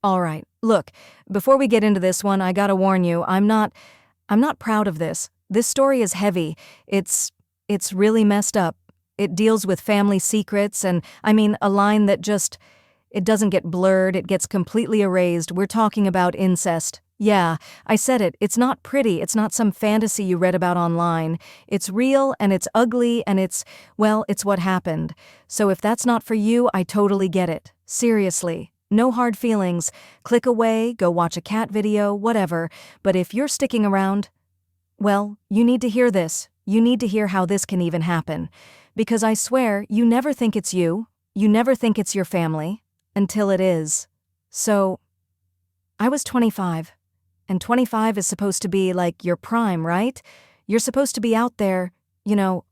All right. Look, before we get into this one, I gotta warn you, I'm not proud of this. This story is heavy. It's really messed up. It deals with family secrets and, I mean, a line that just, it doesn't get blurred, it gets completely erased. We're talking about incest. Yeah, I said it. It's not pretty. It's not some fantasy you read about online. It's real and it's ugly and well, it's what happened. So if that's not for you, I totally get it. Seriously. No hard feelings. Click away, go watch a cat video, whatever. But if you're sticking around, well, you need to hear this. You need to hear how this can even happen. Because I swear, you never think it's you never think it's your family, until it is. So, I was 25. And 25 is supposed to be like your prime, right? You're supposed to be out there, you know,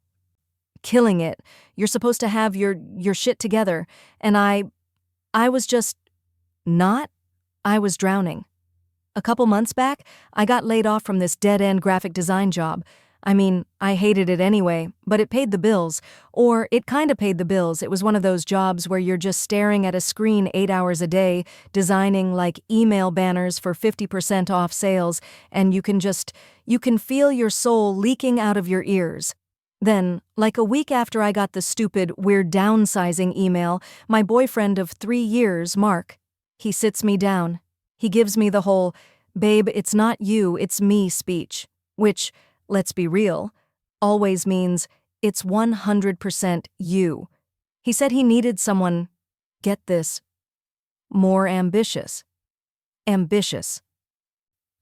killing it. You're supposed to have your shit together. And I was just not. I was drowning. A couple months back, I got laid off from this dead-end graphic design job. I mean, I hated it anyway, but it paid the bills. Or it kinda paid the bills. It was one of those jobs where you're just staring at a screen 8 hours a day, designing like email banners for 50% off sales, and you can feel your soul leaking out of your ears. Then, like a week after I got the stupid "we're downsizing" email, my boyfriend of 3 years, Mark, he sits me down. He gives me the whole, "Babe, it's not you, it's me" speech, which, let's be real, always means it's 100% you. He said he needed someone, get this, more ambitious. Ambitious.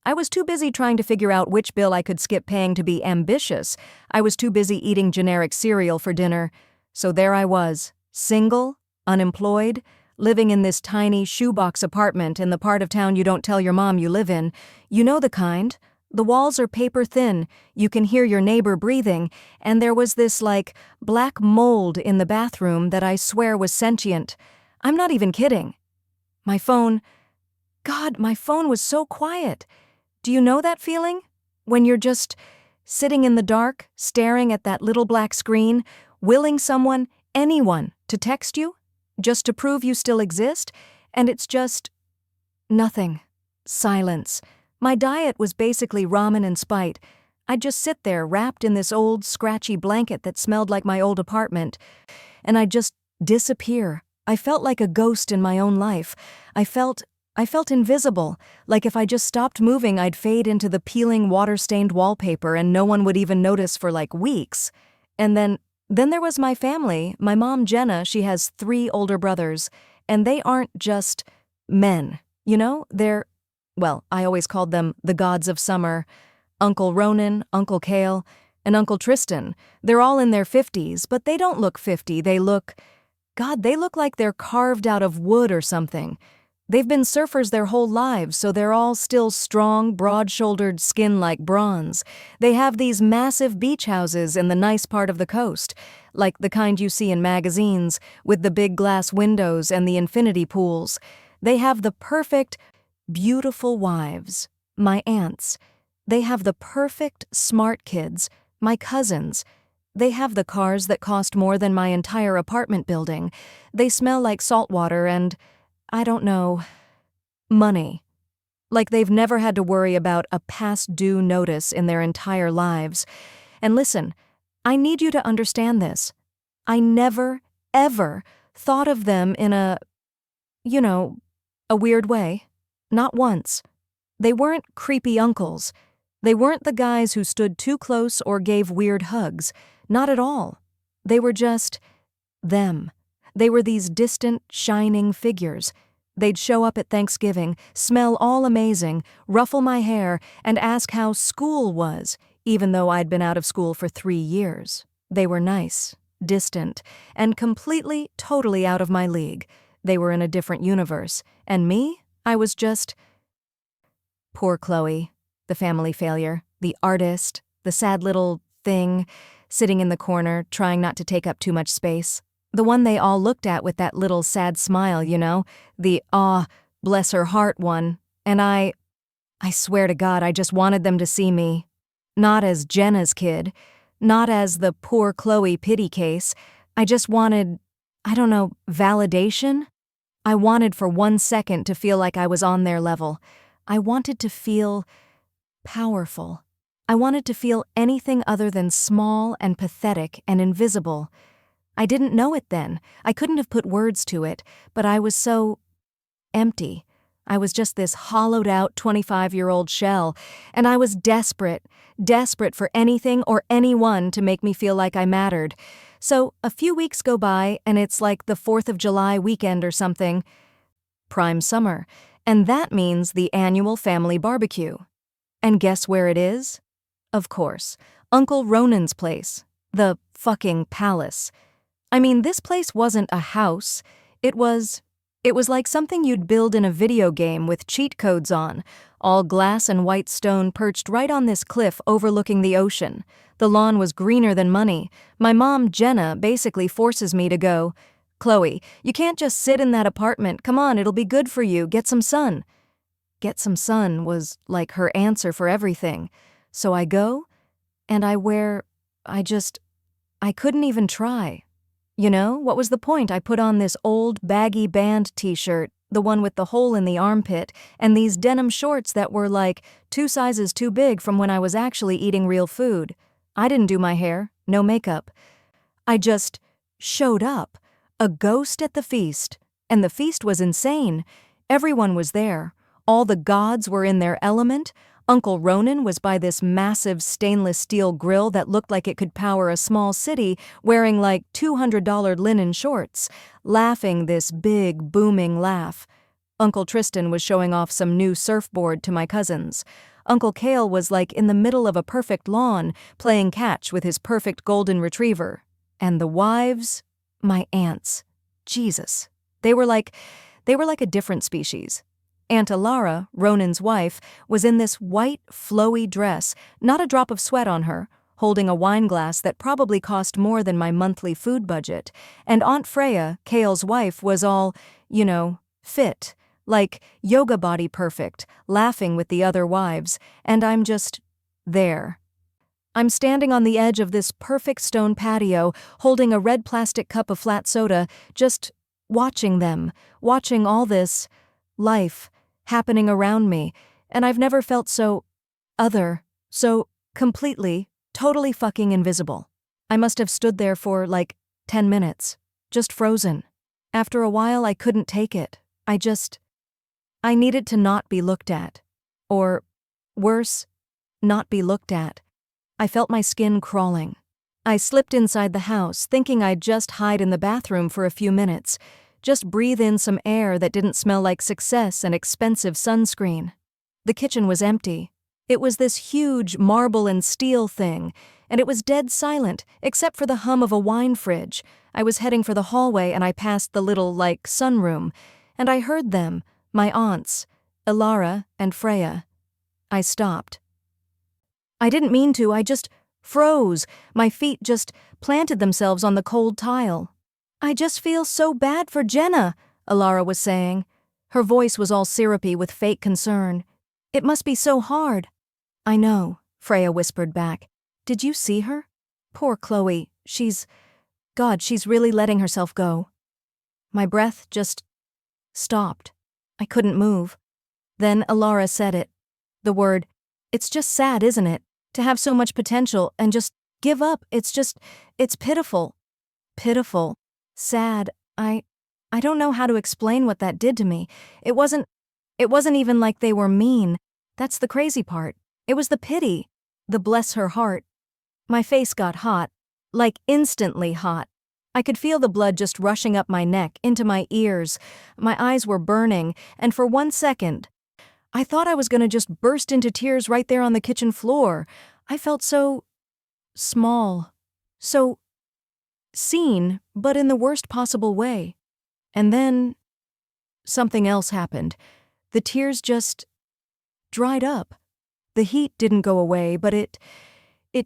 I was too busy trying to figure out which bill I could skip paying to be ambitious. I was too busy eating generic cereal for dinner. So there I was, single, unemployed, living in this tiny shoebox apartment in the part of town you don't tell your mom you live in. You know the kind. The walls are paper thin, you can hear your neighbor breathing, and there was this, like, black mold in the bathroom that I swear was sentient. I'm not even kidding. My phone was so quiet. Do you know that feeling? When you're just sitting in the dark, staring at that little black screen, willing someone, anyone, to text you? Just to prove you still exist? And it's just nothing. Silence. My diet was basically ramen and Spite. I'd just sit there wrapped in this old, scratchy blanket that smelled like my old apartment, and I'd just disappear. I felt like a ghost in my own life. I felt invisible, like if I just stopped moving I'd fade into the peeling water-stained wallpaper and no one would even notice for like weeks. And then there was my family. My mom, Jenna, she has 3 older brothers, and they aren't just men, you know? Well, I always called them the gods of summer. Uncle Ronan, Uncle Cale, and Uncle Tristan. They're all in their 50s, but they don't look 50. They look like they're carved out of wood or something. They've been surfers their whole lives, so they're all still strong, broad-shouldered skin like bronze. They have these massive beach houses in the nice part of the coast, like the kind you see in magazines, with the big glass windows and the infinity pools. They have the perfect, beautiful wives, my aunts. They have the perfect, smart kids, my cousins. They have the cars that cost more than my entire apartment building. They smell like salt water and, I don't know, money. Like they've never had to worry about a past due notice in their entire lives. And listen, I need you to understand this. I never, ever thought of them in a weird way. Not once. They weren't creepy uncles. They weren't the guys who stood too close or gave weird hugs. Not at all. They were just them. They were these distant, shining figures. They'd show up at Thanksgiving, smell all amazing, ruffle my hair, and ask how school was, even though I'd been out of school for 3 years. They were nice, distant, and completely, totally out of my league. They were in a different universe. And me? I was just poor Chloe, the family failure, the artist, the sad little thing, sitting in the corner, trying not to take up too much space. The one they all looked at with that little sad smile, you know, the bless her heart one. And I swear to God, I just wanted them to see me. Not as Jenna's kid, not as the poor Chloe pity case. I just wanted, I don't know, validation? I wanted for 1 second to feel like I was on their level. I wanted to feel powerful. I wanted to feel anything other than small and pathetic and invisible. I didn't know it then. I couldn't have put words to it, but I was so empty. I was just this hollowed-out 25-year-old shell, and I was desperate for anything or anyone to make me feel like I mattered. So a few weeks go by, and it's like the 4th of July weekend or something. Prime summer. And that means the annual family barbecue. And guess where it is? Of course, Uncle Ronan's place. The fucking palace. I mean, this place wasn't a house. It was like something you'd build in a video game with cheat codes on, all glass and white stone perched right on this cliff overlooking the ocean. The lawn was greener than money. My mom, Jenna, basically forces me to go, "Chloe, you can't just sit in that apartment. Come on, it'll be good for you. Get some sun." Get some sun was like her answer for everything. So I go, and I couldn't even try. You know, what was the point? I put on this old baggy band t-shirt, the one with the hole in the armpit, and these denim shorts that were like 2 sizes too big from when I was actually eating real food. I didn't do my hair, no makeup. I just showed up, a ghost at the feast. And the feast was insane. Everyone was there. All the gods were in their element. Uncle Ronan was by this massive stainless steel grill that looked like it could power a small city, wearing like $200 linen shorts, laughing this big, booming laugh. Uncle Tristan was showing off some new surfboard to my cousins. Uncle Cale was like in the middle of a perfect lawn, playing catch with his perfect golden retriever. And the wives, my aunts. Jesus. They were like a different species. Aunt Alara, Ronan's wife, was in this white, flowy dress, not a drop of sweat on her, holding a wine glass that probably cost more than my monthly food budget. And Aunt Freya, Cale's wife, was all, fit, like yoga body perfect, laughing with the other wives, and I'm just there. I'm standing on the edge of this perfect stone patio, holding a red plastic cup of flat soda, just watching them, watching all this life happening around me, and I've never felt so other, so completely, totally fucking invisible. I must have stood there for like 10 minutes, just frozen. After a while, I couldn't take it. I needed to not be looked at. Or, worse, not be looked at. I felt my skin crawling. I slipped inside the house, thinking I'd just hide in the bathroom for a few minutes, just breathe in some air that didn't smell like success and expensive sunscreen. The kitchen was empty. It was this huge marble and steel thing, and it was dead silent, except for the hum of a wine fridge. I was heading for the hallway and I passed the little, sunroom, and I heard them, my aunts, Ilara and Freya. I stopped. I didn't mean to, I just froze. My feet just planted themselves on the cold tile. "I just feel so bad for Jenna," Ilara was saying. Her voice was all syrupy with fake concern. "It must be so hard." "I know," Freya whispered back. "Did you see her? Poor Chloe, she's really letting herself go." My breath just stopped. I couldn't move. Then Ilara said it. The word, "It's just sad, isn't it? To have so much potential and just give up. It's pitiful." Pitiful. Sad. I don't know how to explain what that did to me. It wasn't even like they were mean. That's the crazy part. It was the pity. The bless her heart. My face got hot. Like instantly hot. I could feel the blood just rushing up my neck, into my ears. My eyes were burning, and for 1 second, I thought I was going to just burst into tears right there on the kitchen floor. I felt so small. So seen, but in the worst possible way. And then something else happened. The tears just dried up. The heat didn't go away, but it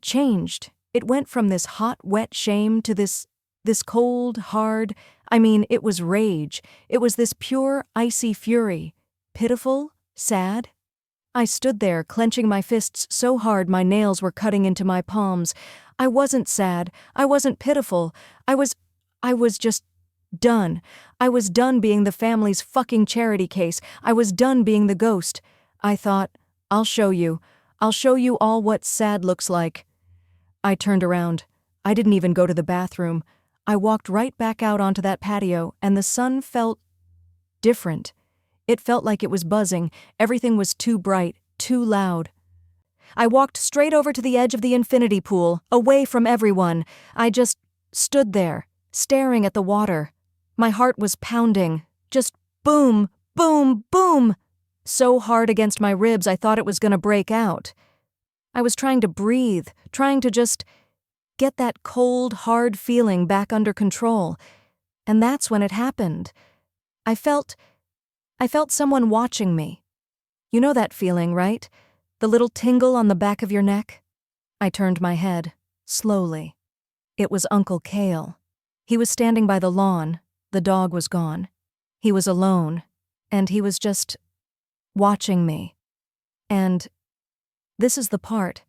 changed. It went from this hot, wet shame to this cold, hard, it was rage. It was this pure, icy fury. Pitiful, sad. I stood there, clenching my fists so hard my nails were cutting into my palms. I wasn't sad. I wasn't pitiful. I was just Done. I was done being the family's fucking charity case. I was done being the ghost. I thought, I'll show you. I'll show you all what sad looks like. I turned around. I didn't even go to the bathroom. I walked right back out onto that patio, and the sun felt different. It felt like it was buzzing. Everything was too bright, too loud. I walked straight over to the edge of the infinity pool, away from everyone. I just stood there, staring at the water. My heart was pounding. Just boom, boom, boom. So hard against my ribs I thought it was gonna break out. I was trying to breathe, trying to just get that cold, hard feeling back under control. And that's when it happened. I felt someone watching me. You know that feeling, right? The little tingle on the back of your neck? I turned my head, slowly. It was Uncle Cale. He was standing by the lawn. The dog was gone. He was alone, and he was just watching me. And this is the part.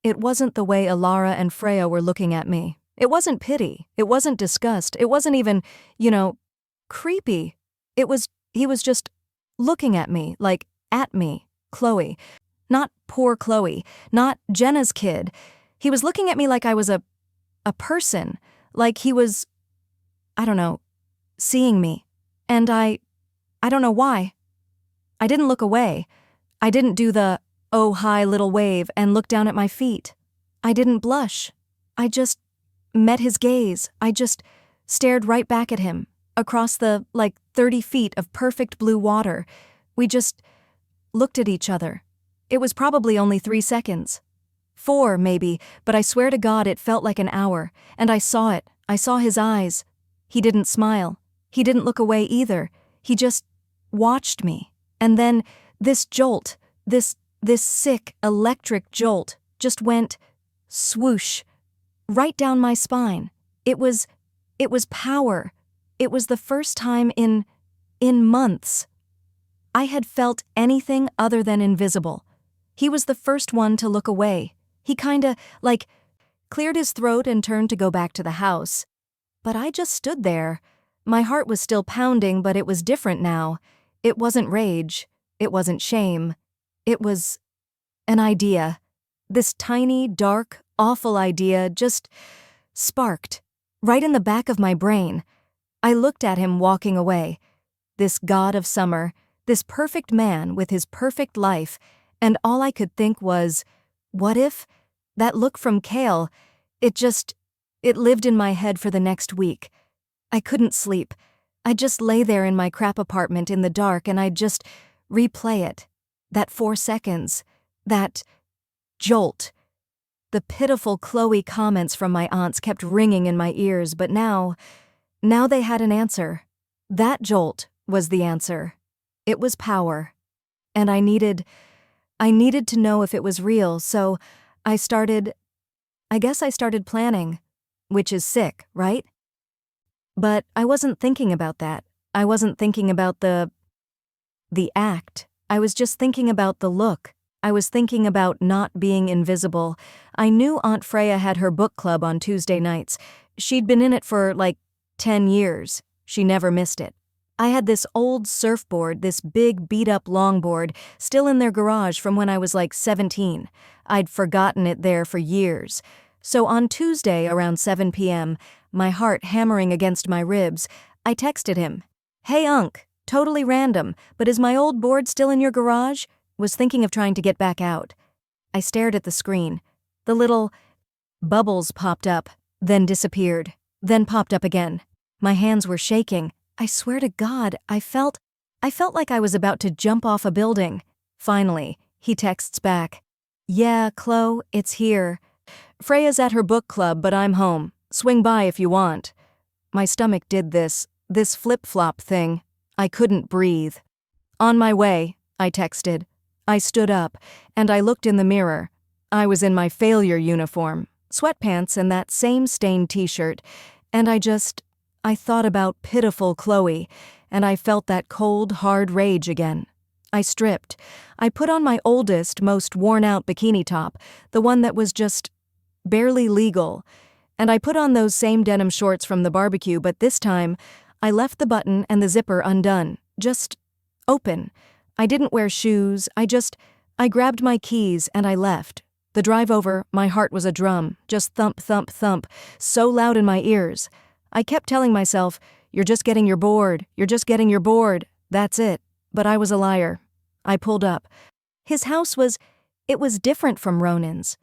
It wasn't the way Alara and Freya were looking at me. It wasn't pity. It wasn't disgust. It wasn't even, creepy. He was just looking at me, like, at me, Chloe. Not poor Chloe, not Jenna's kid. He was looking at me like I was a person, like he was, I don't know, seeing me. And I don't know why. I didn't look away. I didn't do the, oh hi little wave and look down at my feet. I didn't blush. I just met his gaze. I just stared right back at him, across the, 30 feet of perfect blue water. We just looked at each other. It was probably only 3 seconds. 4, maybe, but I swear to God it felt like an hour, and I saw it. I saw his eyes. He didn't smile. He didn't look away either. He just watched me. And then this jolt, this sick, electric jolt, just went swoosh, right down my spine. It was power. It was the first time in months I had felt anything other than invisible. He was the first one to look away. He kinda, cleared his throat and turned to go back to the house. But I just stood there. My heart was still pounding, but it was different now. It wasn't rage. It wasn't shame. It was an idea. This tiny, dark, awful idea just sparked, right in the back of my brain. I looked at him walking away. This god of summer, this perfect man with his perfect life, and all I could think was, what if? That look from Cale, it lived in my head for the next week. I couldn't sleep. I just lay there in my crap apartment in the dark and I'd just replay it. That 4 seconds. That jolt. The pitiful Chloe comments from my aunts kept ringing in my ears, but now they had an answer. That jolt was the answer. It was power. And I needed to know if it was real, so I started planning, which is sick, right? But I wasn't thinking about that. I wasn't thinking about the act. I was just thinking about the look. I was thinking about not being invisible. I knew Aunt Freya had her book club on Tuesday nights. She'd been in it for 10 years. She never missed it. I had this old surfboard, this big beat-up longboard, still in their garage from when I was 17. I'd forgotten it there for years. So on Tuesday around 7 p.m., my heart hammering against my ribs, I texted him, "Hey Unc, totally random, but is my old board still in your garage? Was thinking of trying to get back out." I stared at the screen. The little bubbles popped up, then disappeared, then popped up again. My hands were shaking. I swear to God, I felt like I was about to jump off a building. Finally, he texts back, "Yeah, Chloe, it's here. Freya's at her book club, but I'm home. Swing by if you want." My stomach did this flip-flop thing. I couldn't breathe. "On my way," I texted. I stood up, and I looked in the mirror. I was in my failure uniform, sweatpants and that same stained t-shirt, and I thought about pitiful Chloe, and I felt that cold, hard rage again. I stripped. I put on my oldest, most worn-out bikini top, the one that was just barely legal, And I put on those same denim shorts from the barbecue, but this time, I left the button and the zipper undone, just open. I didn't wear shoes, I grabbed my keys and I left. The drive over, my heart was a drum, just thump, thump, thump, so loud in my ears. I kept telling myself, you're just getting your board, you're just getting your board, that's it. But I was a liar. I pulled up. His house it was different from Ronan's.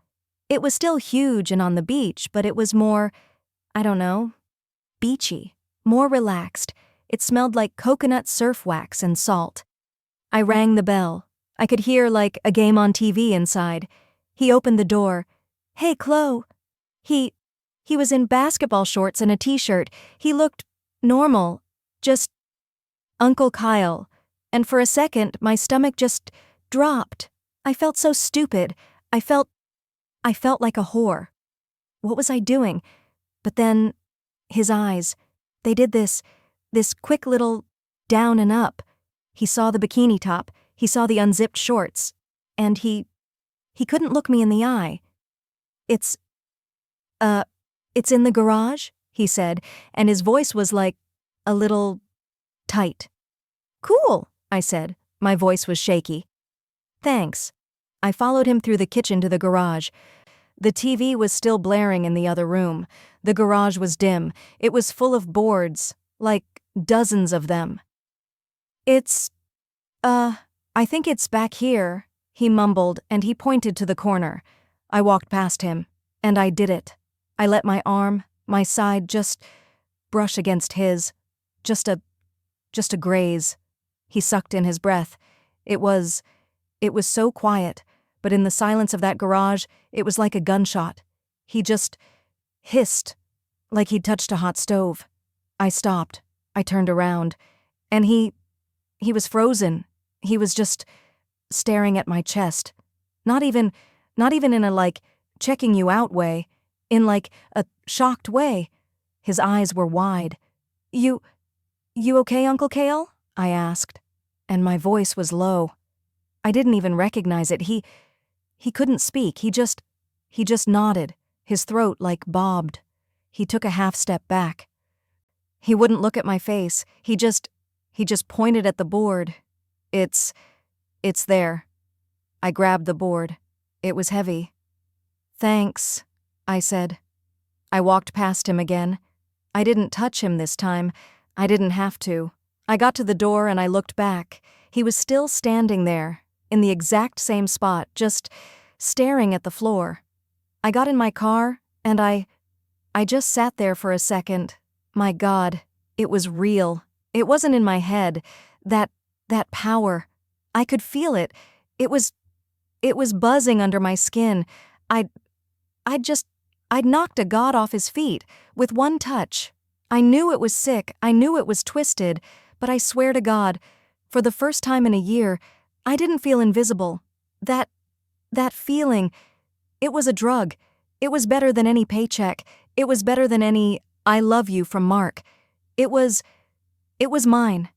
It was still huge and on the beach, but it was more, I don't know, beachy, more relaxed. It smelled like coconut surf wax and salt. I rang the bell. I could hear like a game on TV inside. He opened the door. Hey, Chloe. He was in basketball shorts and a t-shirt. He looked normal, just Uncle Kyle. And for a second, my stomach just dropped. I felt so stupid. I felt like a whore. What was I doing? But then, his eyes, they did this quick little down and up. He saw the bikini top, he saw the unzipped shorts, and he couldn't look me in the eye. It's in the garage, he said, and his voice was like a little tight. Cool, I said. My voice was shaky. Thanks. I followed him through the kitchen to the garage. The TV was still blaring in the other room. The garage was dim. It was full of boards, like dozens of them. I think it's back here, he mumbled, and he pointed to the corner. I walked past him, and I did it. I let my arm, my side just brush against his. Just a graze. He sucked in his breath. It was so quiet, but in the silence of that garage, it was like a gunshot. He just hissed, like he'd touched a hot stove. I stopped. I turned around, and he was frozen. He was just staring at my chest. Not even in a like checking you out way, in like a shocked way. His eyes were wide. You okay, Uncle Kale? I asked, and my voice was low. I didn't even recognize it. He couldn't speak. He just nodded. His throat like bobbed. He took a half step back. He wouldn't look at my face. He just pointed at the board. It's there. I grabbed the board. It was heavy. Thanks, I said. I walked past him again. I didn't touch him this time. I didn't have to. I got to the door and I looked back. He was still standing there, in the exact same spot, just staring at the floor. I got in my car, and I just sat there for a second. My God, it was real. It wasn't in my head. That power. I could feel it. It was buzzing under my skin. I'd knocked a god off his feet with one touch. I knew it was sick. I knew it was twisted, but I swear to God, for the first time in a year, I didn't feel invisible. That feeling, it was a drug. It was better than any paycheck. It was better than any I love you from Mark. It was mine.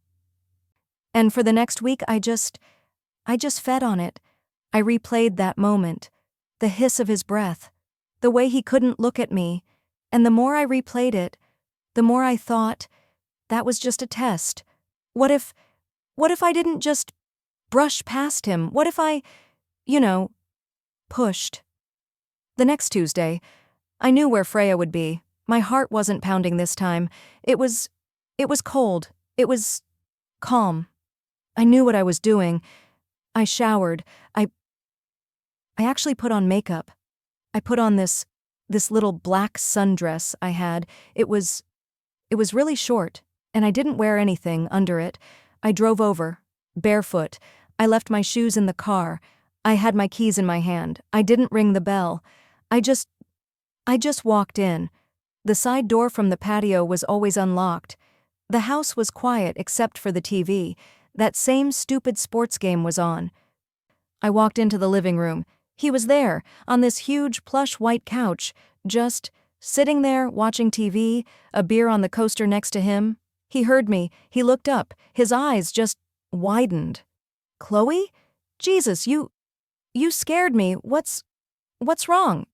And for the next week, I just fed on it. I replayed that moment, the hiss of his breath, the way he couldn't look at me, and the more I replayed it, the more I thought, that was just a test. What if I didn't just brush past him? What if I, pushed? The next Tuesday, I knew where Freya would be. My heart wasn't pounding this time. It was cold. It was calm. I knew what I was doing. I showered. I actually put on makeup. I put on this little black sundress I had. It was really short, and I didn't wear anything under it. I drove over, barefoot. I left my shoes in the car. I had my keys in my hand. I didn't ring the bell. I just walked in. The side door from the patio was always unlocked. The house was quiet except for the TV. That same stupid sports game was on. I walked into the living room. He was there, on this huge plush white couch, just sitting there watching TV, a beer on the coaster next to him. He heard me. He looked up. His eyes just widened. Chloe? Jesus, you scared me. What's wrong?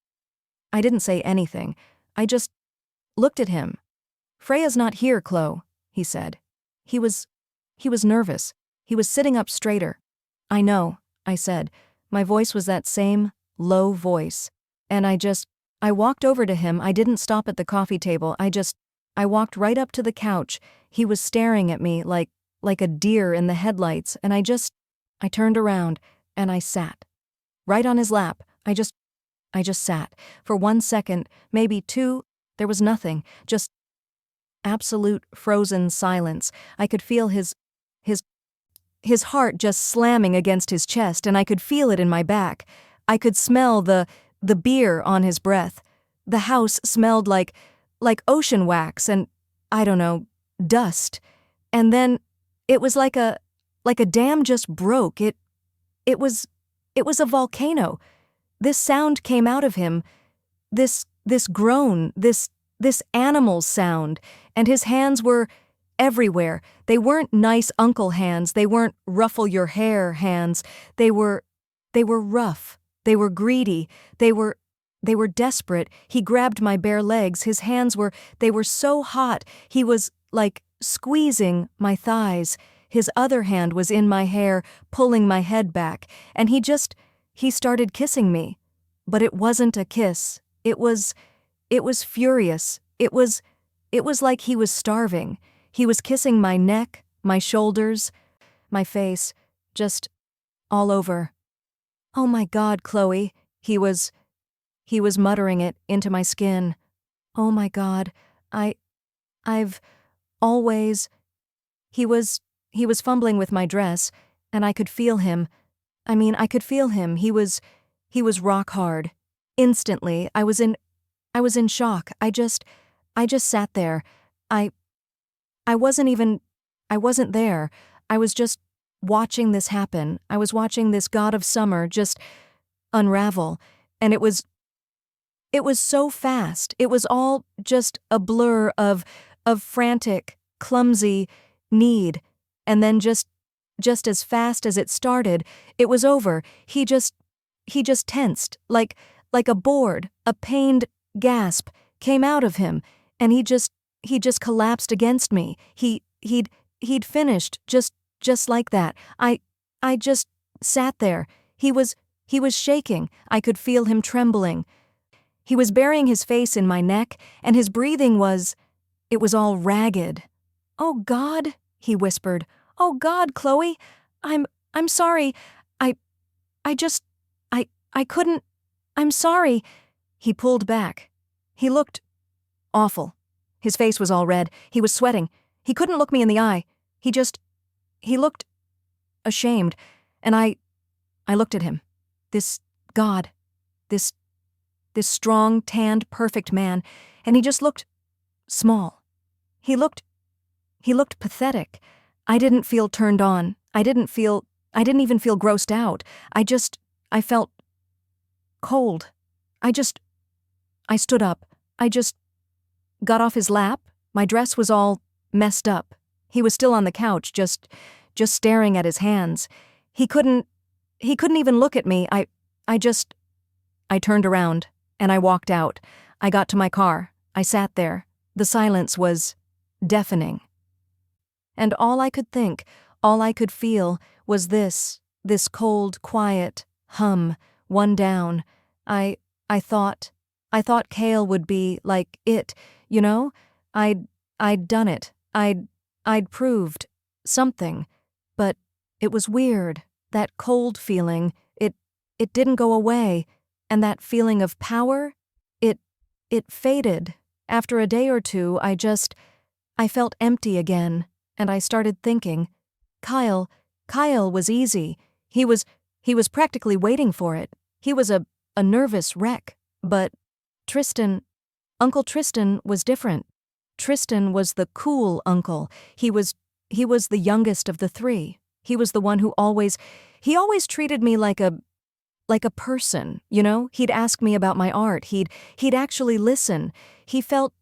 I didn't say anything. I just looked at him. "Freya's not here, Chloe," he said. He was nervous. He was sitting up straighter. "I know," I said. My voice was that same low voice. And I walked over to him. I didn't stop at the coffee table. I walked right up to the couch. He was staring at me like a deer in the headlights, and I turned around and I sat. Right on his lap. I just sat. For 1 second, maybe 2, there was nothing. Just absolute frozen silence. I could feel his heart just slamming against his chest, and I could feel it in my back. I could smell the beer on his breath. The house smelled like ocean wax and, I don't know, dust. And then it was like a dam just broke. It was a volcano. This sound came out of him. This groan, this animal sound, and his hands were everywhere. They weren't nice uncle hands. They weren't ruffle your hair hands. They were rough. They were greedy. They were desperate. He grabbed my bare legs. His hands were so hot. He was like squeezing my thighs. His other hand was in my hair, pulling my head back, and he started kissing me. But it wasn't a kiss. It was furious. It was like he was starving. He was kissing my neck, my shoulders, my face, just all over. "Oh my God, Chloe," he was muttering it into my skin. "Oh my God, I've always..." He was fumbling with my dress, and I could feel him. I could feel him. He was rock hard. Instantly, I was in shock. I just sat there. I wasn't there. I was just watching this happen. I was watching this god of summer just unravel. And it was so fast. It was all just a blur of frantic, clumsy need. And then just as fast as it started, it was over. He just tensed, like a bored, a pained gasp came out of him, and he just collapsed against me. He'd finished just like that. I just sat there. He was shaking. I could feel him trembling. He was burying his face in my neck, and his breathing was all ragged. "Oh God," he whispered. "Oh God, Chloe, I'm sorry. I couldn't. I'm sorry." He pulled back. He looked awful. His face was all red. He was sweating. He couldn't look me in the eye. He looked ashamed, and I looked at him. This God, this strong, tanned, perfect man, and he just looked small. He looked pathetic. I didn't feel turned on. I didn't even feel grossed out. I felt cold. I stood up. I just got off his lap. My dress was all messed up. He was still on the couch, just staring at his hands. He couldn't even look at me. I turned around and I walked out. I got to my car. I sat there. The silence was deafening. And all I could think, all I could feel was this cold, quiet hum, one down. I thought Kale would be like it, you know? I'd done it. I'd proved something. But it was weird. That cold feeling, it didn't go away. And that feeling of power, it faded. After a day or two, I felt empty again, and I started thinking, Kyle was easy. He was practically waiting for it. He was a nervous wreck. But Uncle Tristan was different. Tristan was the cool uncle. He was the youngest of the three. He was the one who always treated me like a person, you know? He'd ask me about my art. He'd actually listen. He felt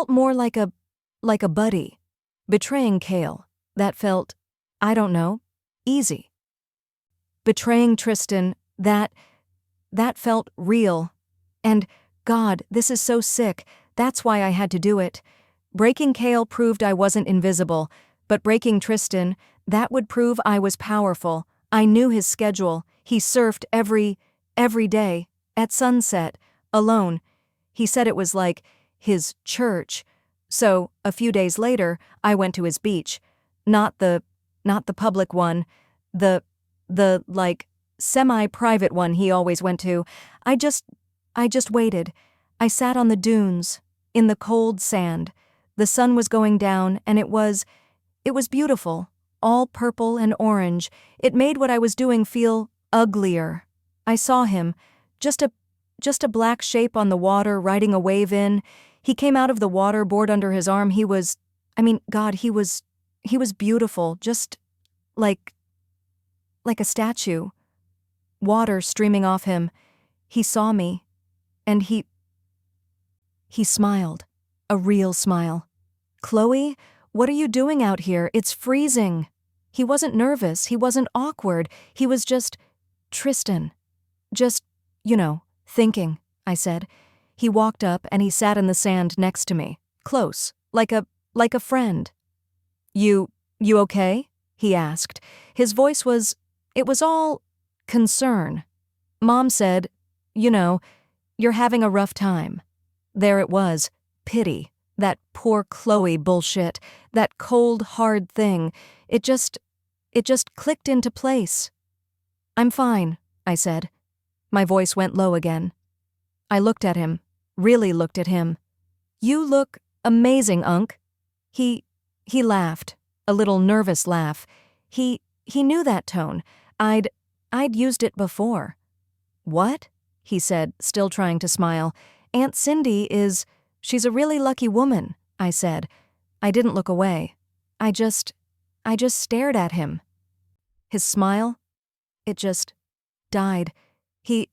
more like a buddy. Betraying Kale, that felt, I don't know, easy. Betraying Tristan, that felt real. And God, this is so sick. That's why I had to do it. Breaking Kale proved I wasn't invisible, but breaking Tristan, that would prove I was powerful. I knew his schedule. He surfed every day, at sunset, alone. He said it was like his church. So, a few days later, I went to his beach. Not the public one, the like, semi-private one he always went to. I just waited. I sat on the dunes, in the cold sand. The sun was going down, and it was beautiful, all purple and orange. It made what I was doing feel uglier. I saw him, just a black shape on the water riding a wave in. He came out of the water, board under his arm. He was beautiful, just like a statue. Water streaming off him. He saw me, and he smiled. A real smile. "Chloe, what are you doing out here? It's freezing." He wasn't nervous, he wasn't awkward, he was just Tristan. Just, thinking, I said. He walked up and he sat in the sand next to me, close, like a friend. You okay?" he asked. His voice was all concern. "Mom said, you're having a rough time." There it was, pity. That poor Chloe bullshit, that cold, hard thing. It just clicked into place. "I'm fine," I said. My voice went low again. I looked at him, really looked at him. "You look amazing, Unc." He laughed, a little nervous laugh. He knew that tone. I'd used it before. "What?" he said, still trying to smile. "Aunt Cindy she's a really lucky woman," I said. I didn't look away. I just stared at him. His smile, it just died. He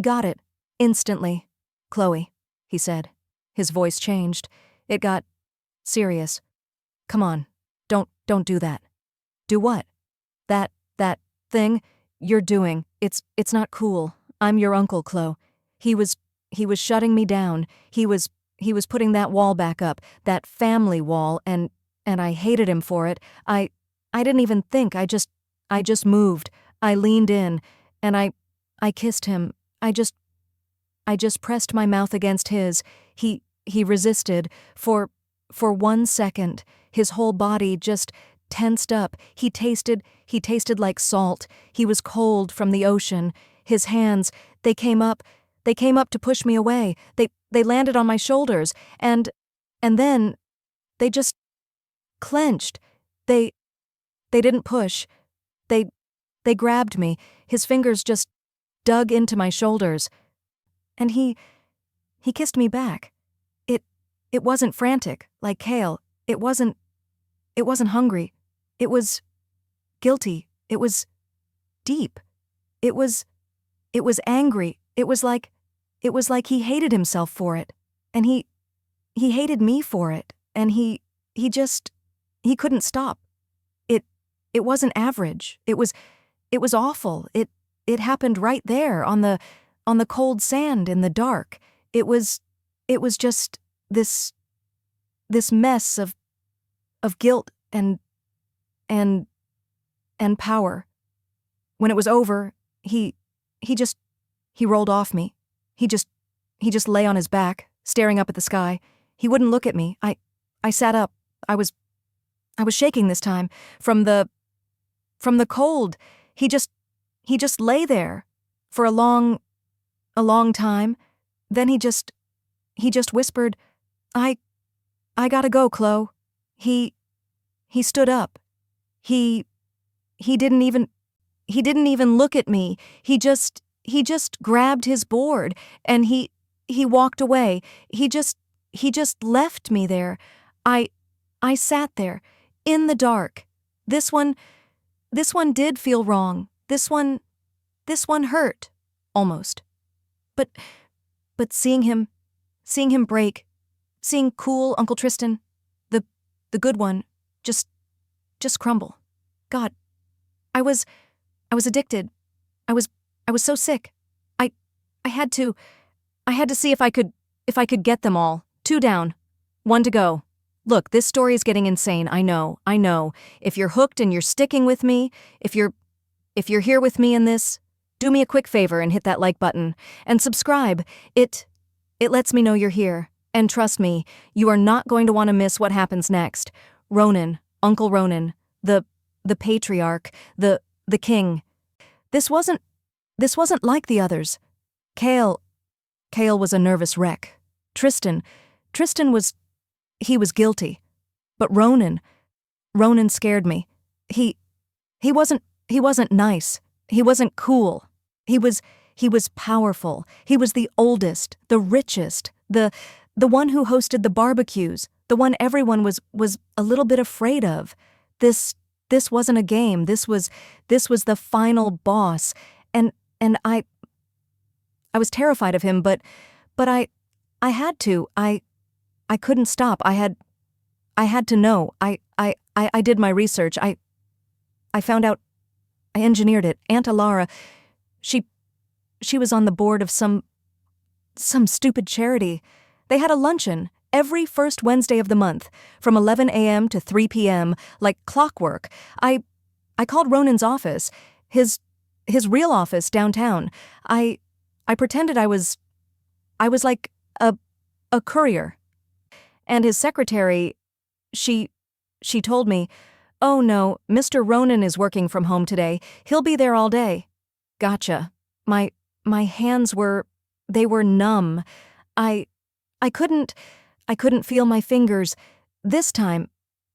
got it, instantly. "Chloe," he said. His voice changed. It got serious. "Come on, don't do that." "Do what?" That thing you're doing. It's not cool. I'm your uncle, Chloe." He was shutting me down. He was putting that wall back up, that family wall, and I hated him for it. I didn't even think. I just moved. I leaned in, and I kissed him. I just pressed my mouth against his. He resisted for 1 second. His whole body just tensed up. He tasted like salt. He was cold from the ocean. His hands, they came up to push me away. They landed on my shoulders, and then they just clenched. They didn't push. They grabbed me. His fingers just dug into my shoulders. And he kissed me back. It wasn't frantic, like Kale. It wasn't hungry. It was guilty. It was deep. It was angry. It was like he hated himself for it. And he hated me for it. And he couldn't stop. It wasn't average. It was awful. It happened right there on the cold sand in the dark. It was just this mess of guilt and power. When it was over, he rolled off me. He just lay on his back, staring up at the sky. He wouldn't look at me. I sat up. I was shaking this time from the cold. He just lay there for a long time. Then he just whispered, I gotta go, Chloe." He stood up. He didn't even look at me. He just grabbed his board and he walked away. He just left me there. I sat there in the dark. This one did feel wrong. This one hurt almost. But seeing him break, seeing cool Uncle Tristan, the good one, just crumble. God, I was addicted. I was so sick. I I had to see if I could get them all. 2 down. 1 to go. Look, this story is getting insane. I know. If you're hooked and you're sticking with me, if you're here with me in this, do me a quick favor and hit that like button and subscribe. It lets me know you're here. And trust me, you are not going to want to miss what happens next. Ronan, Uncle Ronan, the patriarch, the king. This wasn't like the others. Kale was a nervous wreck. Tristan was guilty. But Ronan scared me. He wasn't nice. He wasn't cool. He was powerful. He was the oldest, the richest, the one who hosted the barbecues, the one everyone was a little bit afraid of. This wasn't a game. This was the final boss. And I was terrified of him, but I had to. I couldn't stop. I had to know. I did my research. I found out. I engineered it. Aunt Alara, she was on the board of some stupid charity. They had a luncheon every first Wednesday of the month from 11 a.m. to 3 p.m. like clockwork. I called Ronan's office, his real office downtown. I pretended I was like a courier. And his secretary, she told me, "Oh no, Mr. Ronan is working from home today. He'll be there all day." Gotcha. My hands were numb. I couldn't feel my fingers. This time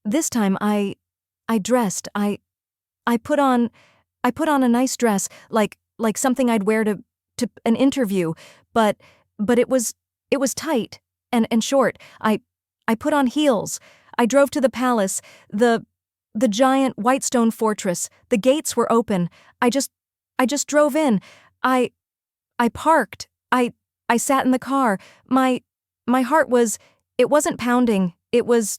I dressed. I put on a nice dress, like something I'd wear to an interview, but it was tight and short. I put on heels. I drove to the palace, the giant white stone fortress. The gates were open. I just drove in. I parked. I sat in the car. My heart wasn't pounding. It was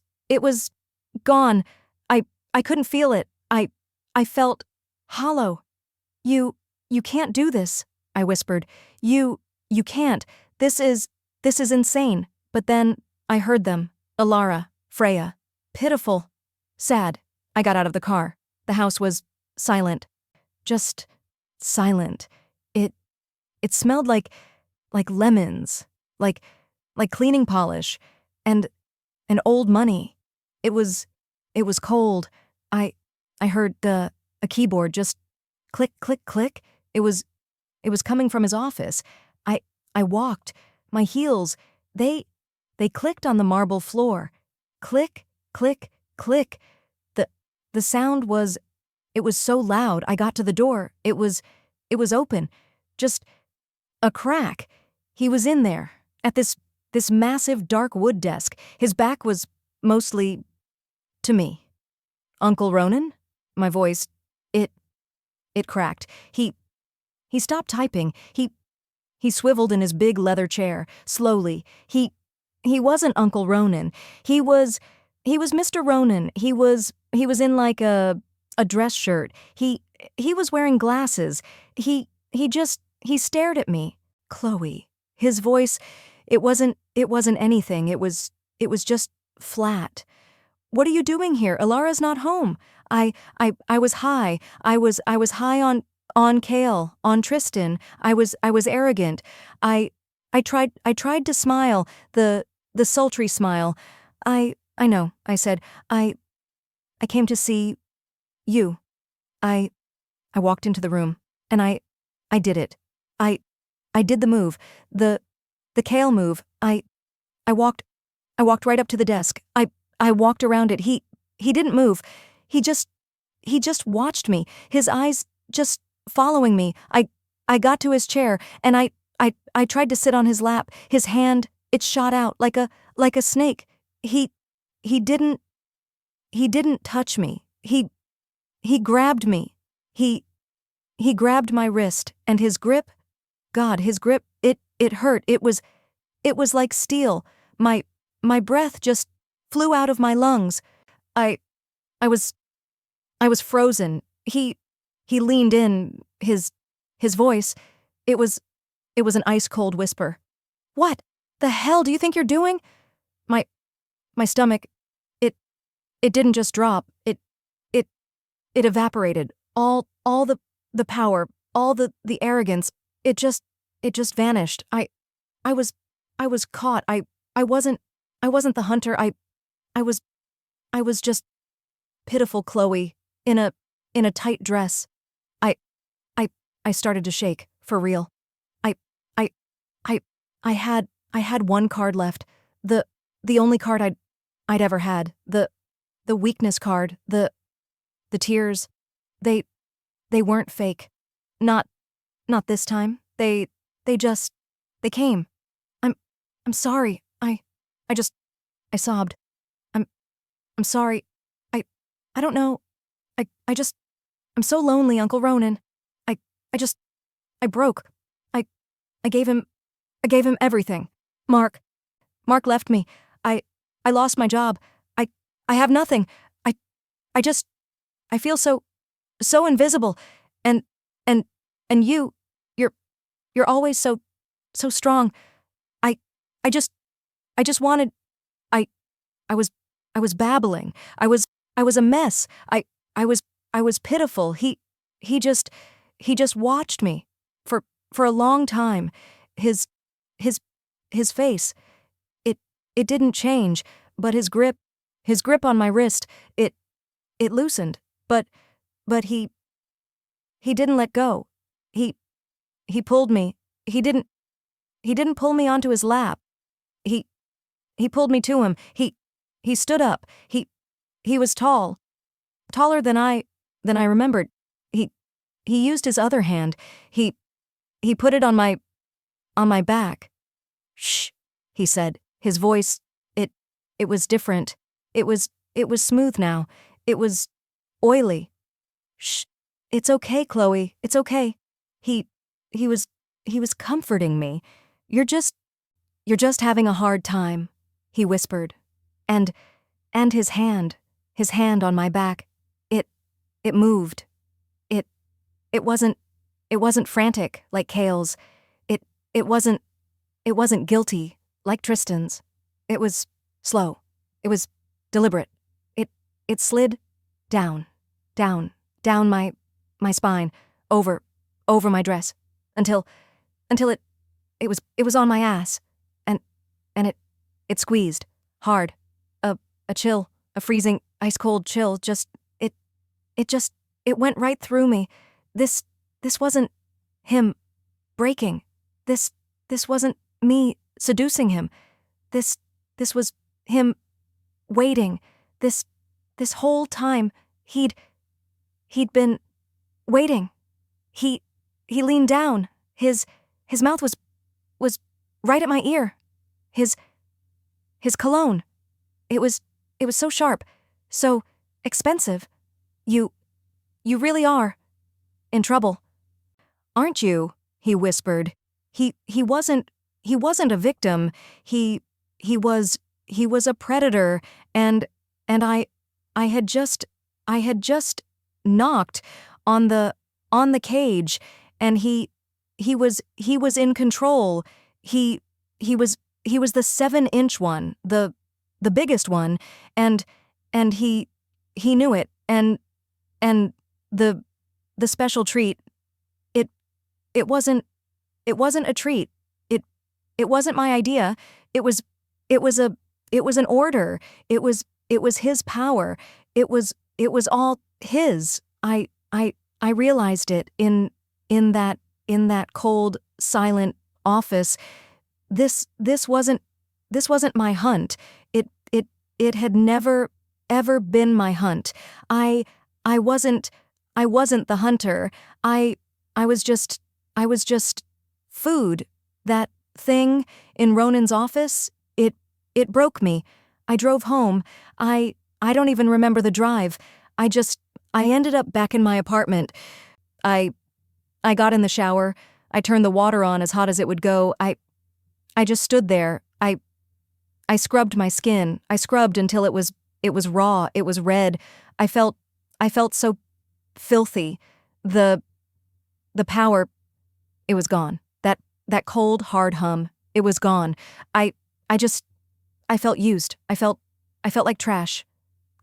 gone. I couldn't feel it. I felt hollow. You can't do this," I whispered. You can't. This is insane." But then I heard them. Alara, Freya. Pitiful. Sad. I got out of the car. The house was silent. Just silent. It smelled like lemons, like cleaning polish, and old money. It was cold. I heard a keyboard just click, click, click. It was coming from his office. I walked. My heels, they clicked on the marble floor. Click, click, click. The sound was so loud. I got to the door. It was open. Just a crack. He was in there, at this massive dark wood desk. His back was mostly to me. "Uncle Ronan?" My voice, it cracked. He stopped typing. He swiveled in his big leather chair, slowly. He wasn't Uncle Ronan. He was Mr. Ronan. He was in like a dress shirt. He was wearing glasses. He stared at me. "Chloe." His voice, it wasn't anything. It was just flat. "What are you doing here? Alara's not home." I was high. I was high on Kale, on Tristan. I was arrogant. I tried to smile, the sultry smile. I know, I said. I came to see you. I walked into the room, and I did it. I did the move, the Kale move. I walked right up to the desk. I walked around it. He didn't move. He just watched me, his eyes just following me. I got to his chair, and I tried to sit on his lap. His hand, it shot out like a snake. He didn't touch me. He grabbed me. He grabbed my wrist, and his grip, God, his grip, it hurt. It was like steel. My breath just flew out of my lungs. I was frozen. He leaned in, his voice, it was an ice-cold whisper. What the hell do you think you're doing? My my stomach, it it didn't just drop. It it evaporated. All the power, all the arrogance, it just vanished. I was I was caught. I wasn't the hunter. I was I was just pitiful Chloe in a tight dress. I I I started to shake, for real. I I I I had one card left. The only card I'd ever had. The weakness card. The tears. They weren't fake. Not this time. They came. I'm sorry. I sobbed. I'm sorry. I don't know. I'm so lonely, Uncle Ronan. I I just I broke. I I gave him everything. Mark left me. I lost my job. I have nothing. I I just I feel so invisible. And and and you're always so strong. I I just wanted. I I was babbling. I was a mess. I was pitiful. He just watched me for a long time. His his his face, it didn't change, but his grip on my wrist, it loosened. But he didn't let go. He pulled me. He didn't pull me onto his lap. He pulled me to him. He stood up. He was tall. Taller than I remembered. He used his other hand. He put it on my back. "Shh," he said. His voice, it was different. It was smooth now. It was oily. "Shh. It's okay, Chloe. It's okay." He was comforting me. You're just having a hard time," he whispered. And his hand on my back, it moved. It wasn't frantic like Kale's. It wasn't guilty like Tristan's. It was slow. It was deliberate. It slid down my spine, over my dress, until it was on my ass, and it squeezed hard. A chill, a freezing, ice-cold chill, it went right through me. This wasn't him breaking. This wasn't me seducing him. This was him waiting. This whole time he'd been waiting. He leaned down. His mouth was right at my ear. His cologne. It was so sharp, so expensive. You really are in trouble, aren't you? He whispered. He wasn't a victim. He was a predator, and I had just knocked on the cage, and he was in control. He was the 7-inch one, the biggest one, and he knew it, and the special treat, it wasn't a treat. It wasn't my idea. It was an order. It was his power. It was all his. I realized it in that cold, silent office. This wasn't my hunt. It had never ever been my hunt. I wasn't the hunter. I was just food. That thing in Ronan's office, it broke me. I drove home. I don't even remember the drive. I ended up back in my apartment. I got in the shower. I turned the water on as hot as it would go. I just stood there. I scrubbed my skin. I scrubbed until it was raw. It was red. I felt so filthy. The power, it was gone. That cold, hard hum, It was gone. I I just I felt used. I felt like trash.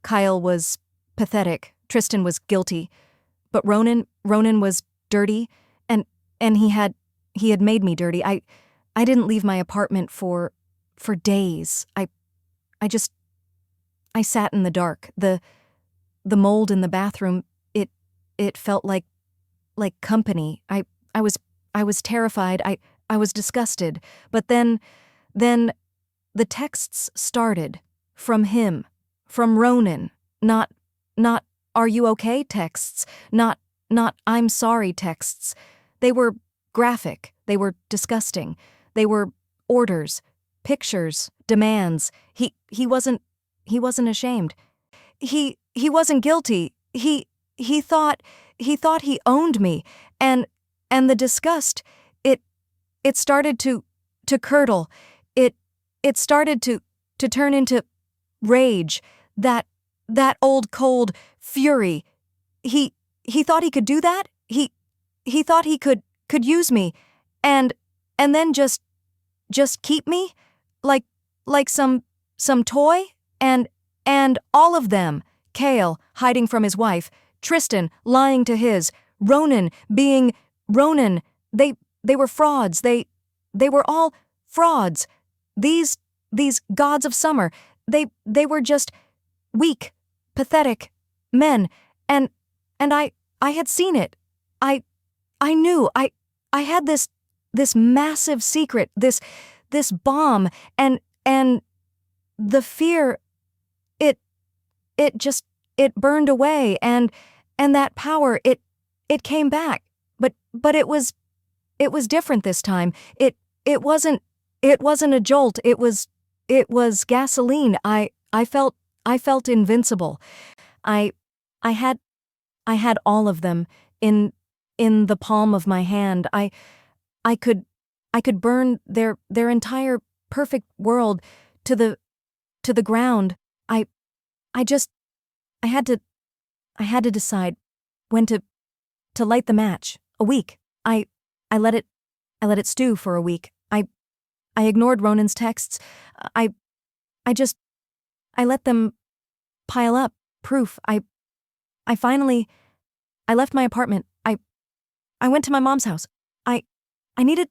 Kyle was pathetic. Tristan was guilty. But Ronan was dirty, and he had made me dirty. I didn't leave my apartment for days. I sat in the dark. The mold in the bathroom, it felt like company. I was terrified. I was disgusted. But then the texts started from him, from Ronan. Not "Are you okay?" texts, not "I'm sorry" texts. They were graphic. They were disgusting. They were orders, pictures, demands. He wasn't ashamed. He wasn't guilty. He thought he owned me, and the disgust, it started to curdle. It started to turn into rage, that old cold fury. He thought he could do that. He thought he could use me, and then just keep me like some toy, and all of them. Kale hiding from his wife, Tristan lying to his, Ronan being Ronan. They were frauds. They were all frauds. These gods of summer, they were just weak, pathetic men, and I had seen it. I knew. I had this massive secret, this bomb, and the fear, it burned away, and that power, it came back. But it was different this time. It wasn't a jolt. It was gasoline. I felt invincible. I had all of them in the palm of my hand. I could burn their entire perfect world to the ground. I had to decide when to light the match. A week. I let it stew for a week. I ignored Ronan's texts. I let them pile up. Proof. I finally left my apartment. I went to my mom's house. I needed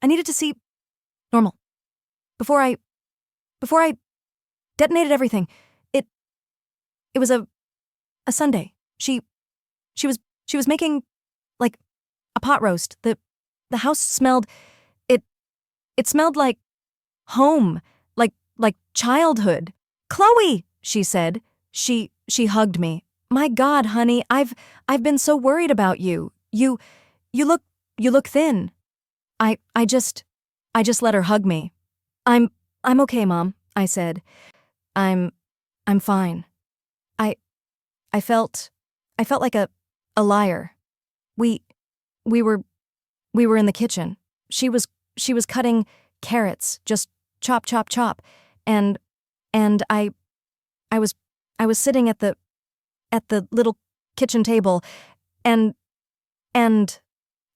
to see normal. Before I detonated everything. It was a Sunday. She was making like a pot roast. The house smelled, it smelled like home, like childhood. "Chloe," she said. She hugged me. "My God, honey, I've been so worried about you. You look thin." I just let her hug me. I'm okay, Mom," I said. I'm fine." I felt like a liar. We were in the kitchen. She was cutting carrots, just chop, chop, chop, and I was sitting at the little kitchen table, and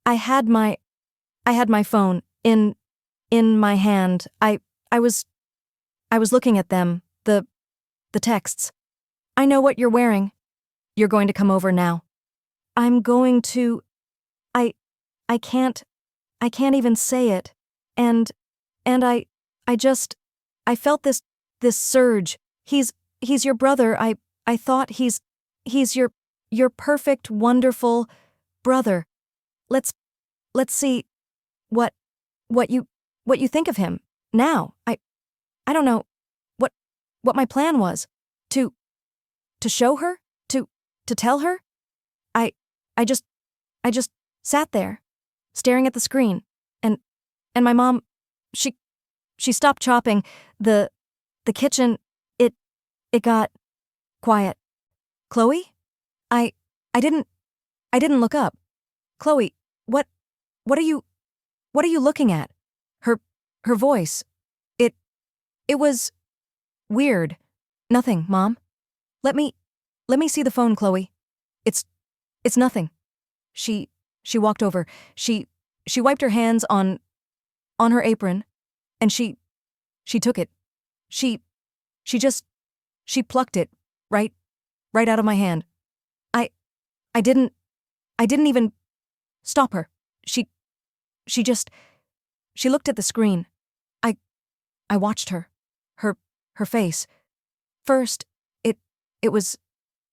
I had my phone in my hand. I was looking at them, the texts. "I know what you're wearing. You're going to come over now." "I'm going to..." I can't even say it. And I felt this surge. He's your brother. I thought he's your perfect, wonderful brother. Let's see what you think of him now. I don't know what my plan was. To show her? To tell her? I just sat there, staring at the screen, and my mom, she stopped chopping. The kitchen, it got quiet. "Chloe?" I didn't look up. "Chloe, what are you looking at?" Her voice, it was weird. "Nothing, Mom. Let me see the phone, Chloe. It's nothing." She walked over. She wiped her hands on her apron. and she took it. She just, she plucked it right out of my hand. I didn't even stop her. She just, she looked at the screen. I watched her. Her face. First, it was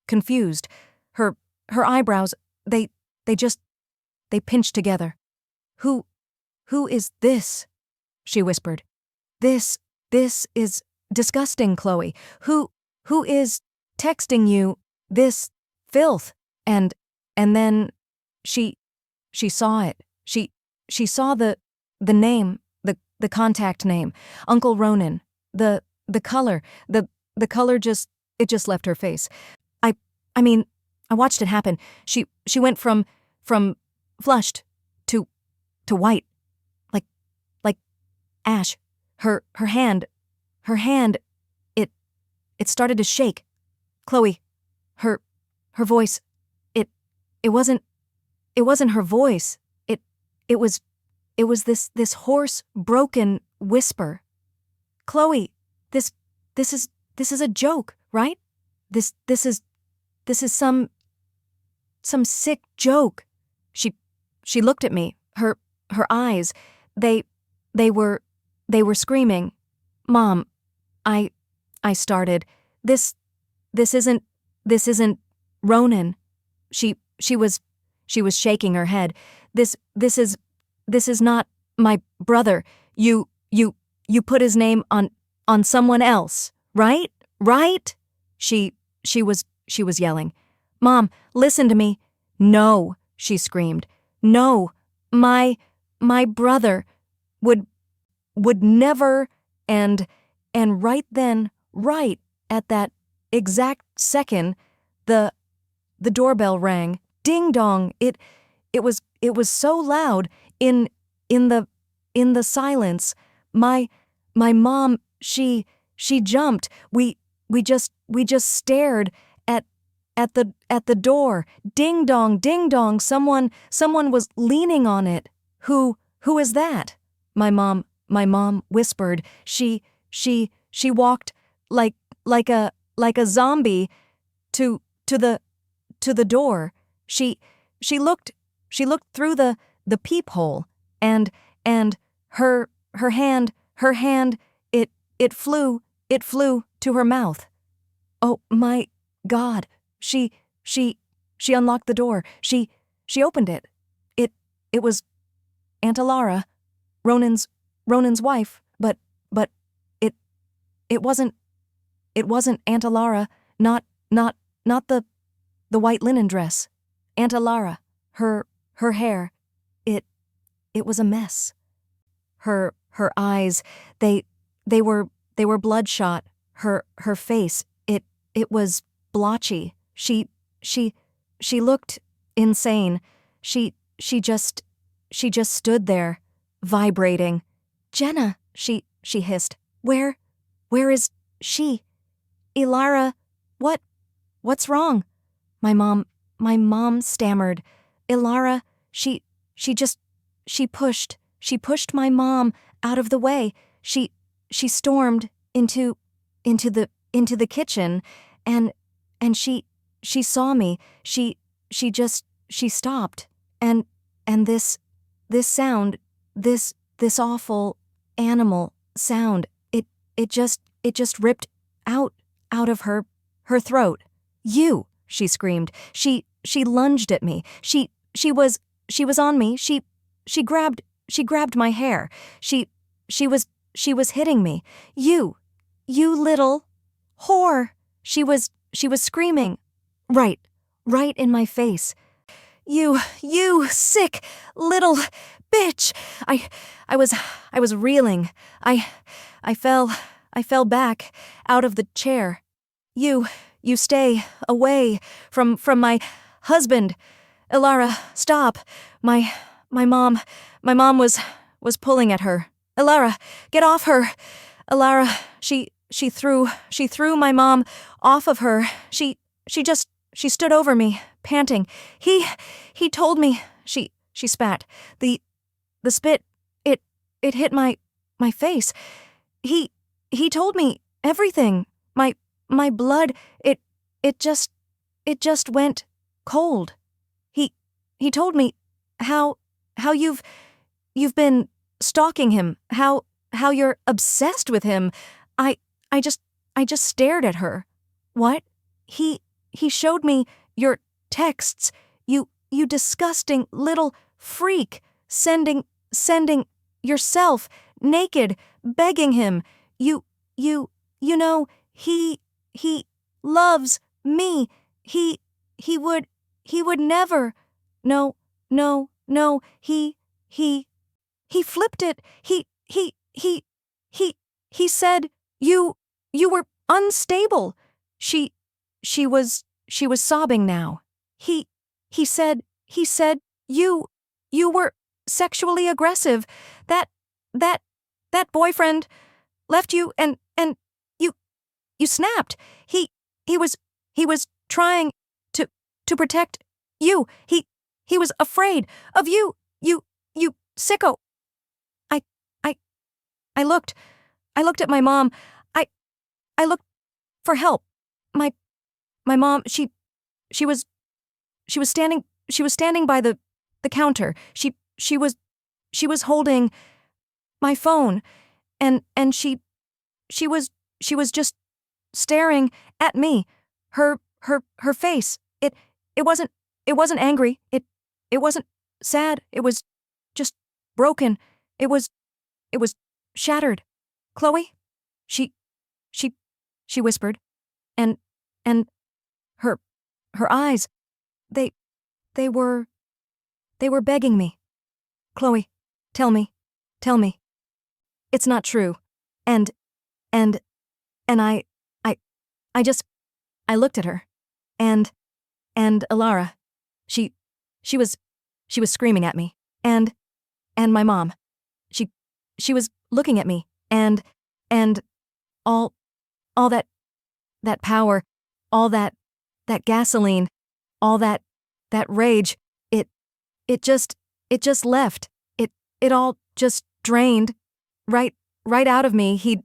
confused. Her eyebrows, they pinched together. Who is this? She whispered. This is disgusting, Chloe. Who is texting you this filth? And then she saw it. She saw the name, the contact name, Uncle Ronan. The color, the color just left her face. I mean, I watched it happen. She went from flushed to white, like ash. Her hand, it started to shake. Chloe, her voice, it wasn't her voice. It was this hoarse, broken whisper. Chloe, this is a joke, right? This is some sick joke. She looked at me. Her eyes, they were screaming. Mom, I started. This isn't Ronan. She was shaking her head. This is not my brother. You put his name on someone else, right? Right? She was yelling. Mom, listen to me. No, she screamed. No, my brother would never. And right then, right at that exact second, the doorbell rang. Ding dong. It was so loud in the silence. My mom, she jumped. We just stared at the door. Ding dong, someone was leaning on it. Who is that? My mom whispered. She walked like a zombie to the door. She looked through the peephole and her hand it flew to her mouth. Oh my God. She unlocked the door. She opened it. It was Aunt Alara, Ronan's wife, but it wasn't Aunt Alara, not the white linen dress. Aunt Alara, her hair, it was a mess. Her eyes, they were bloodshot. Her face, it was blotchy. She looked insane. She just stood there, vibrating. Jenna, she hissed. Where is she? Elara, what's wrong? My mom stammered. Elara, she pushed my mom out of the way. She stormed into the kitchen and she saw me. She stopped and this sound, this awful animal sound, it just ripped out of her throat. You, she screamed. She lunged at me. She was on me. She grabbed my hair. She was hitting me. You little whore. She was screaming. Right in my face. You sick little bitch. I was reeling. I fell back out of the chair. You stay away from my husband. Elara, stop. My mom was pulling at her. Elara, get off her. Elara, she threw my mom off of her. She stood over me, panting. He told me. She spat. The spit, it hit my my face. He told me everything. My blood, it just went cold. He told me how you've been stalking him, how you're obsessed with him. I I just stared at her. What? He showed me your texts. You disgusting little freak, sending yourself naked, begging him. You know, he loves me. He would never. No, no, no. He flipped it. He said you were unstable. She was sobbing now. He said you were sexually aggressive. That boyfriend left you and you snapped. He was trying to protect you. He was afraid of you. You sicko. I looked at my mom. I looked for help. My mom, she was standing by the counter. She was holding my phone, and she was just staring at me. Her face. It wasn't angry. It wasn't sad. It was just broken. It was shattered. Chloe, she whispered, and her eyes, they were begging me. Chloe, tell me. It's not true. And I just looked at her, and Alara, she was screaming at me, and my mom, she was looking at me, and all that power, all that gasoline, all that rage, it just left. It all just drained right out of me. He'd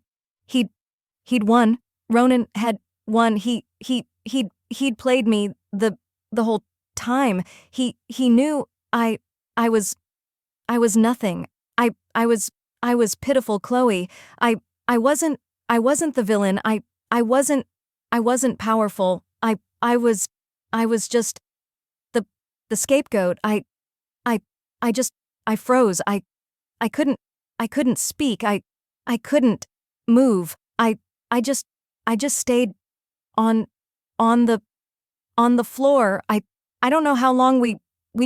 won. Ronan had won. He'd played me the whole time. He knew I was nothing. I was pitiful Chloe. I wasn't the villain. I wasn't powerful. I was just the scapegoat. I froze. I couldn't speak. I couldn't move. I just stayed on the floor. I don't know how long we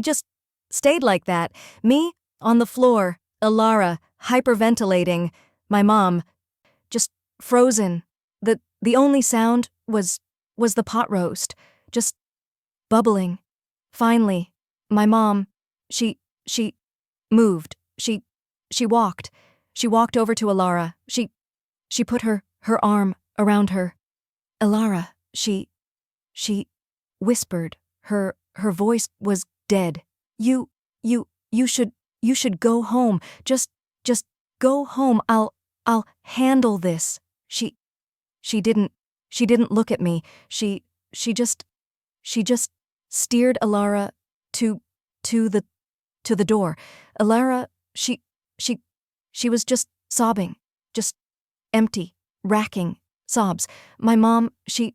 just stayed like that. Me on the floor, Alara hyperventilating, my mom just frozen. The only sound was the pot roast, just bubbling. Finally, my mom, she moved. She walked. She walked over to Alara. She put her arm around her. Alara, she whispered. Her voice was dead. You should go home. Just go home. I'll handle this. She didn't look at me. She just steered Alara to the door. Alara, she was just sobbing, just empty, racking sobs. My mom, she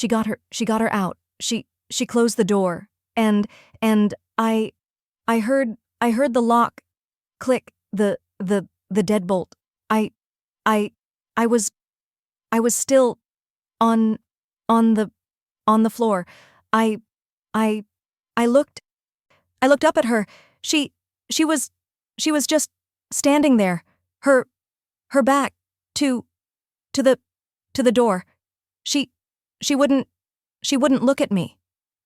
got her out. She closed the door, and I heard the lock click, the deadbolt. I was still on the floor. I looked up at her. She was just standing there, her back to the door. She wouldn't look at me.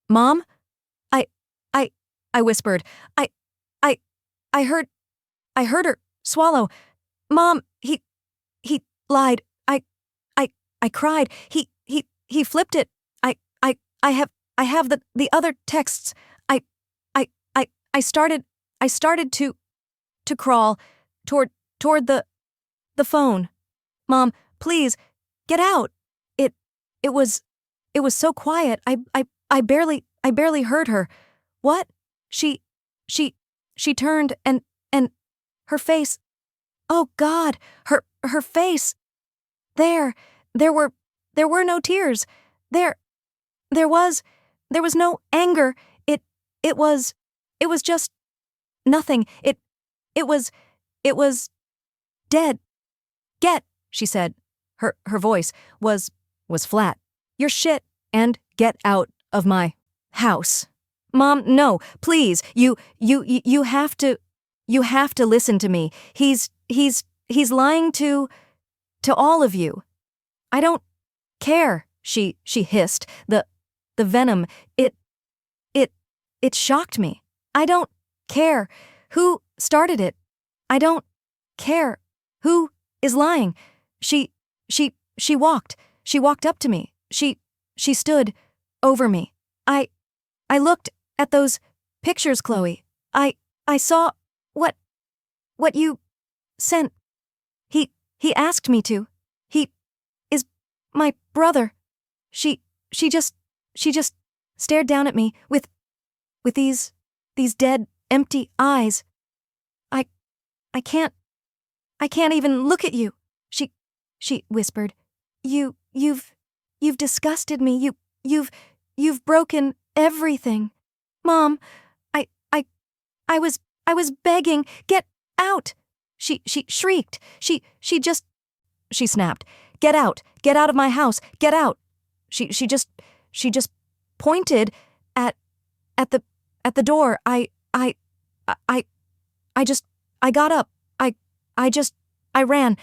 Mom? I whispered. I heard her swallow. Mom, he lied. I cried. He flipped it. I have the other texts. I started to crawl toward toward the phone. Mom, please, get out. It, it was so quiet. I barely heard her. What? She turned and her face. Oh God, her face. There were no tears. There was no anger. It was just nothing. It was dead. Get, she said. Her voice was flat. Your shit and get out of my house. Mom, no, please. You have to listen to me. He's lying to all of you. I don't care, she hissed. The venom, it shocked me. I don't care who started it. I don't care who is lying. She walked up to me. She stood over me. I looked at those pictures, Chloe. I saw what you sent. He asked me to. He is my brother. She just stared down at me with these dead, empty eyes. I can't even look at you. She whispered. You've disgusted me. You've broken everything. Mom, I was begging, get out. She shrieked. She snapped. Get out of my house. Get out. She just pointed at the door. I got up. I ran.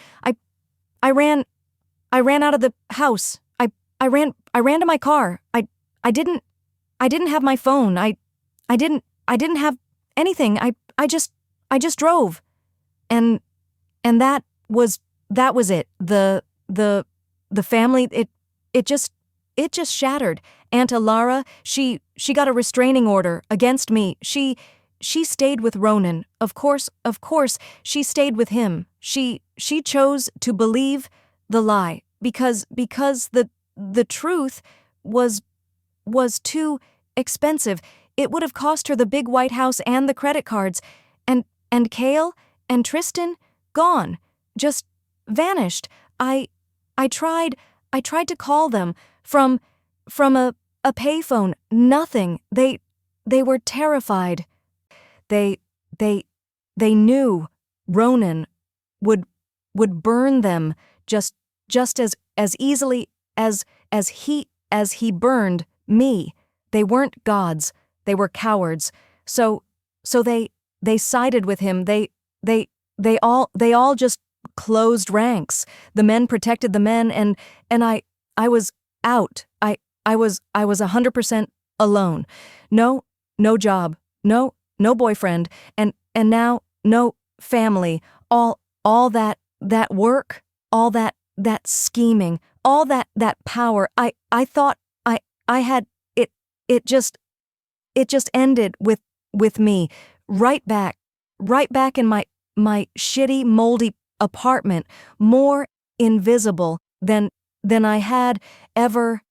I ran out of the house. I ran to my car. I didn't have my phone. I didn't have anything. I just drove. And that was it. The family, it just shattered. Aunt Alara, she got a restraining order against me. She stayed with Ronan. Of course, she stayed with him. She chose to believe the lie because the truth was too expensive. It would have cost her the big white house and the credit cards. And Cale and Tristan, gone. Just vanished. I tried to call them from a payphone. Nothing. They were terrified. They knew Ronan would burn them just as easily as he burned me. They weren't gods. They were cowards. So they sided with him. They all just closed ranks. The men protected the men, and I was out. I was 100% alone. No job. No boyfriend, and now no family. All that work, all that scheming, all that power. I thought I had it. It just ended with me right back in my shitty, moldy apartment, more invisible than I had ever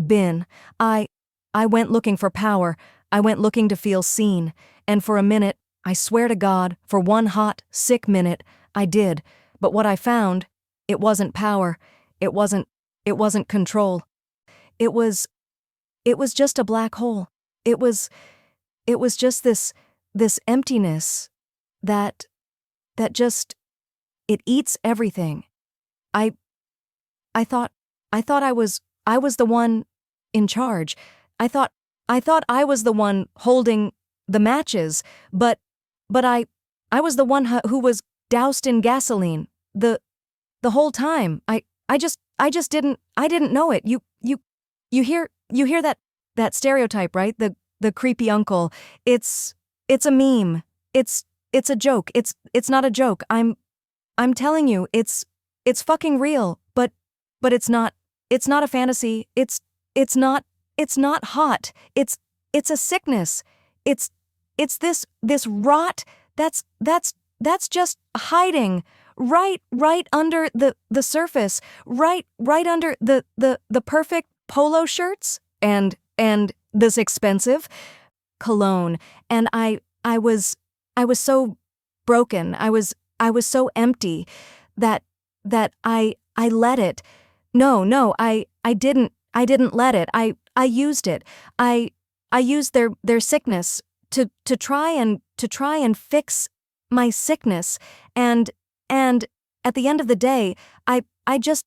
been. I went looking for power. I went looking to feel seen, and for a minute, I swear to God, for one hot, sick minute, I did. But what I found, it wasn't power. It wasn't control. It was just a black hole. It was just this emptiness that just, it eats everything. I thought I was the one in charge. I thought I was the one holding the matches, but I was the one who was doused in gasoline the whole time. I just didn't know it. You hear that stereotype, right? The creepy uncle. It's a meme. It's a joke. It's not a joke. I'm telling you, it's fucking real, but it's not a fantasy. It's not hot. It's a sickness. It's this rot that's that's just hiding right under the surface, right under the perfect polo shirts and this expensive cologne. And I was so broken. I was so empty that I let it. No, I didn't let it. I used it. I used their sickness to try and fix my sickness, and at the end of the day, I just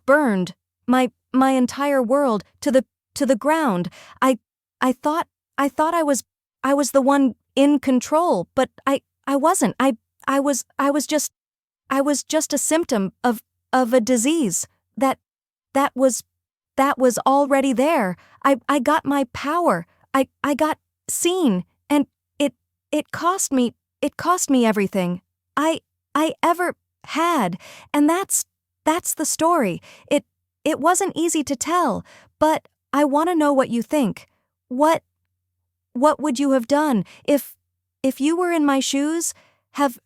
burned my entire world to the ground. I thought I was the one in control, but I wasn't. I was just a symptom of a disease that was already there. I got my power. I got seen, and it cost me everything I ever had. And that's the story. It wasn't easy to tell, but I want to know what you think. What would you have done if you were in my shoes? Have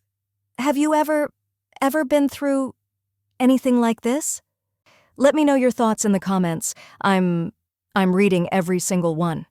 you ever been through anything like this? Let me know your thoughts in the comments. I'm reading every single one.